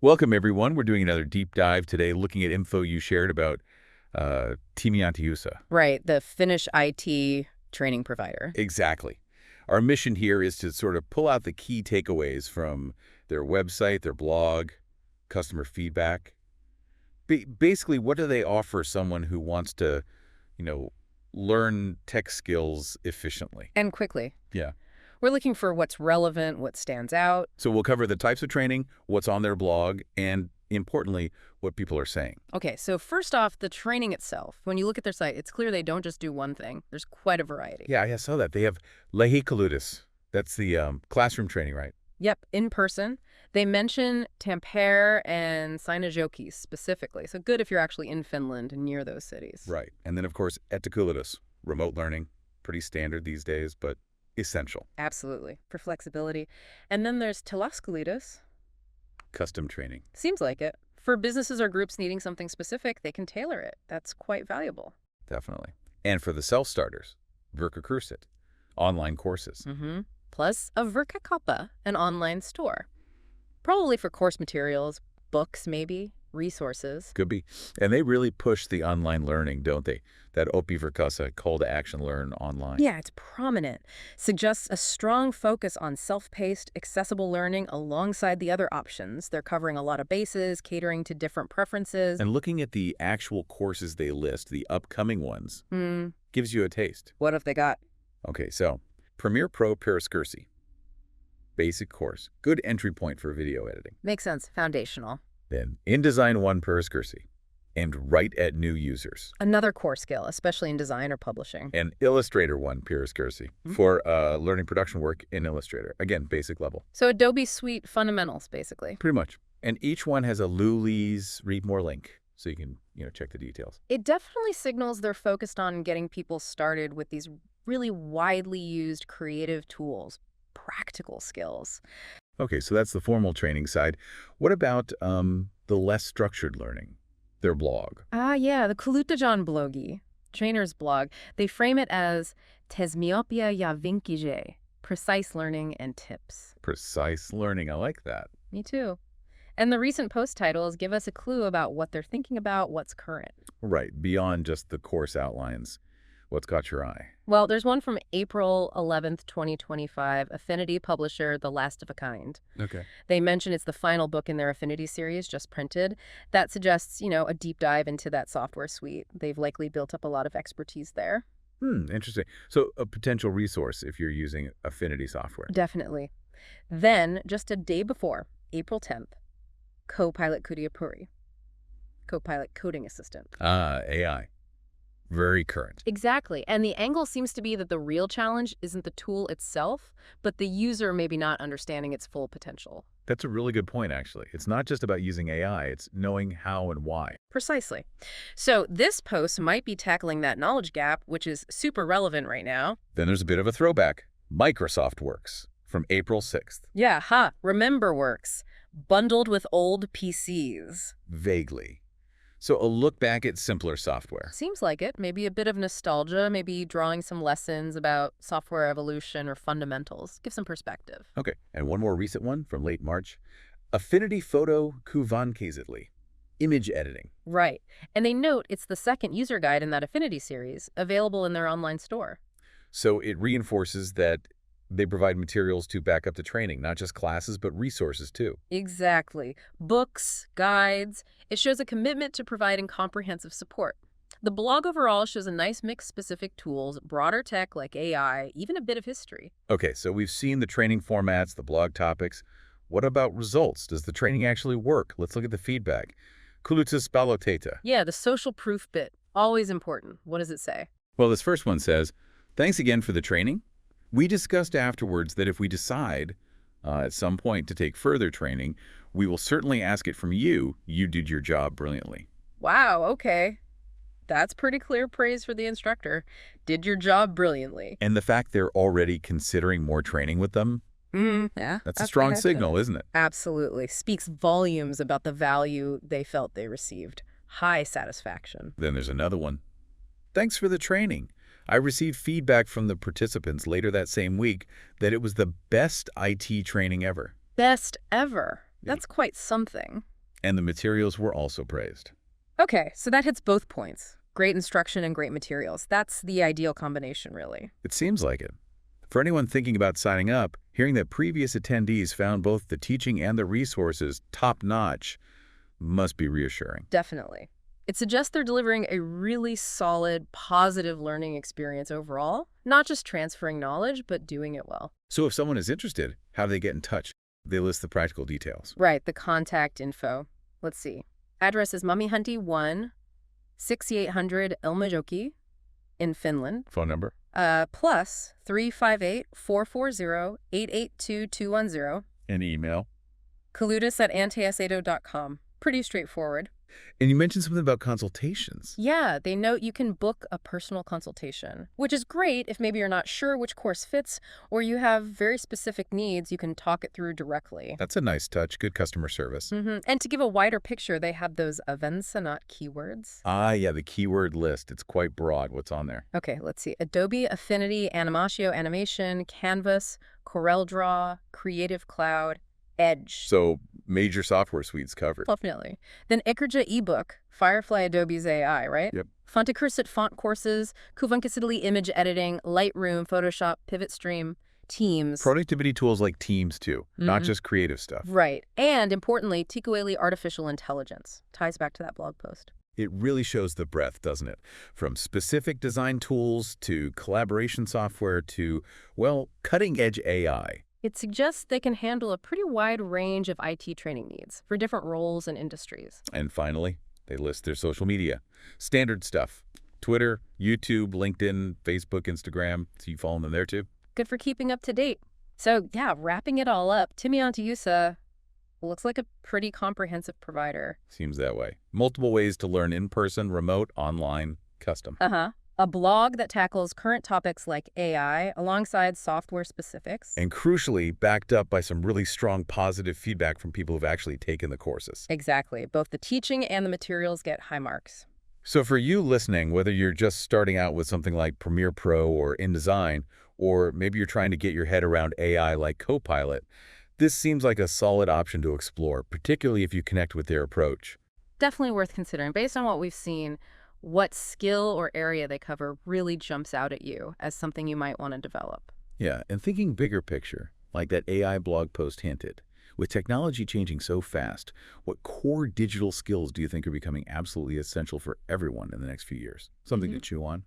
Welcome, everyone. We're doing another deep dive today, looking at info you shared about Timiantiusa. Right, the Finnish IT training provider. Exactly. Our mission here is to sort of pull out the key takeaways from their website, their blog, customer feedback. Basically, what do they offer someone who wants to, you know, learn tech skills efficiently? And quickly. Yeah. We're looking for what's relevant, what stands out. So we'll cover the types of training, what's on their blog, and importantly, what people are saying. Okay, so first off, the training itself. When you look at their site, it's clear they don't just do one thing. There's quite a variety. Yeah, I saw that. They have Lehikalutis. That's the classroom training, right? Yep, in person. They mention Tampere and Seinäjoki specifically. So good if you're actually in Finland and near those cities. Right. And then, of course, Etikulitis, remote learning. Pretty standard these days, but essential. Absolutely, for flexibility. And then there's Telaskulitis. Custom training. Seems like it. For businesses or groups needing something specific, they can tailor it. That's quite valuable. Definitely. And for the self-starters, Verkkurset, online courses. Plus a Verkkakauppa, an online store. Probably for course materials, books maybe, resources. Could be. And they really push the online learning, don't they? That Oppi Verkkassa, call to action, learn online. Yeah, it's prominent. Suggests a strong focus on self-paced, accessible learning alongside the other options. They're covering a lot of bases, catering to different preferences. And looking at the actual courses they list, the upcoming ones, gives you a taste. What have they got? Okay, so Premiere Pro Periscursi. Basic course. Good entry point for video editing. Makes sense. Foundational. Then InDesign 1 Periscursi. Aimed right at new users. Another core skill, especially in design or publishing. And Illustrator 1 Periscursi for learning production work in Illustrator. Again, basic level. So Adobe Suite fundamentals, basically. Pretty much. And each one has a Luli's read more link, so you can check the details. It definitely signals they're focused on getting people started with these really widely used creative tools, practical skills. Okay, so that's the formal training side. What about the less structured learning? Their blog. Yeah, the Kulutajan blogi, trainer's blog. They frame it as Tesmiopia ja vinkije, precise learning and tips. Precise learning, I like that. Me too. And the recent post titles give us a clue about what they're thinking about, what's current. Right, beyond just the course outlines. What's caught your eye? Well, there's one from April 11th, 2025, Affinity publisher, The Last of a Kind. Okay. They mention it's the final book in their Affinity series, just printed. That suggests, a deep dive into that software suite. They've likely built up a lot of expertise there. Interesting. So a potential resource if you're using Affinity software. Definitely. Then, just a day before, April 10th, Copilot Kudiapuri, Copilot Coding Assistant. AI. Very current. Exactly. And the angle seems to be that the real challenge isn't the tool itself, but the user maybe not understanding its full potential. That's a really good point, actually. It's not just about using AI, it's knowing how and why. Precisely. So this post might be tackling that knowledge gap, which is super relevant right now. Then there's a bit of a throwback. Microsoft Works from April 6th. Yeah, Remember Works, bundled with old PCs. Vaguely. So a look back at simpler software. Seems like it. Maybe a bit of nostalgia, maybe drawing some lessons about software evolution or fundamentals. Give some perspective. Okay, and one more recent one from late March. Affinity Photo Kuvankaisetli. Image editing. Right. And they note it's the second user guide in that Affinity series, available in their online store. So it reinforces that they provide materials to back up the training, not just classes, but resources too. Exactly. Books, guides. It shows a commitment to providing comprehensive support. The blog overall shows a nice mix of specific tools, broader tech like AI, even a bit of history. Okay, so we've seen the training formats, the blog topics. What about results? Does the training actually work? Let's look at the feedback. Kulutis baloteta. Yeah, the social proof bit. Always important. What does it say? Well, this first one says, thanks again for the training. We discussed afterwards that if we decide at some point to take further training, we will certainly ask it from you. You did your job brilliantly. Wow, okay. That's pretty clear praise for the instructor. Did your job brilliantly. And the fact they're already considering more training with them, yeah. that's a strong signal, isn't it? Absolutely. Speaks volumes about the value they felt they received. High satisfaction. Then there's another one. Thanks for the training. I received feedback from the participants later that same week that it was the best IT training ever. Best ever. That's quite something. And the materials were also praised. Okay, so that hits both points. Great instruction and great materials. That's the ideal combination, really. It seems like it. For anyone thinking about signing up, hearing that previous attendees found both the teaching and the resources top-notch must be reassuring. Definitely. It suggests they're delivering a really solid, positive learning experience overall, not just transferring knowledge, but doing it well. So if someone is interested, how do they get in touch? They list the practical details. Right, the contact info. Let's see. Address is Mummihunty 1, 6800 Ilmajoki in Finland. Phone number? Plus 358-440-882-210. And email? Kaludis@antiaceto.com. Pretty straightforward. And you mentioned something about consultations. Yeah, they note you can book a personal consultation, which is great if maybe you're not sure which course fits or you have very specific needs. You can talk it through directly. That's a nice touch. Good customer service. And to give a wider picture, they have those events and not keywords. Ah, yeah, the keyword list. It's quite broad. What's on there? Okay, let's see. Adobe, Affinity, Animatio, Animation, Canvas, CorelDRAW, Creative Cloud, Edge. So major software suites covered. Definitely. Then Ekerja ebook, Firefly Adobe's AI, right? Yep. Fontekurset font courses, Kuvankasidli image editing, Lightroom, Photoshop, PivotStream, Teams. Productivity tools like Teams, too, not just creative stuff. Right. And importantly, Tikueli artificial intelligence. Ties back to that blog post. It really shows the breadth, doesn't it? From specific design tools to collaboration software to, well, cutting-edge AI. It suggests they can handle a pretty wide range of IT training needs for different roles and industries. And finally, they list their social media. Standard stuff. Twitter, YouTube, LinkedIn, Facebook, Instagram. So you follow them there too? Good for keeping up to date. So yeah, wrapping it all up, Timiantayusa looks like a pretty comprehensive provider. Seems that way. Multiple ways to learn in person, remote, online, custom. A blog that tackles current topics like AI alongside software specifics. And crucially, backed up by some really strong positive feedback from people who've actually taken the courses. Exactly. Both the teaching and the materials get high marks. So for you listening, whether you're just starting out with something like Premiere Pro or InDesign, or maybe you're trying to get your head around AI like Copilot, this seems like a solid option to explore, particularly if you connect with their approach. Definitely worth considering. Based on what we've seen, what skill or area they cover really jumps out at you as something you might want to develop. Yeah, and thinking bigger picture, like that AI blog post hinted, with technology changing so fast, what core digital skills do you think are becoming absolutely essential for everyone in the next few years? Something to chew on?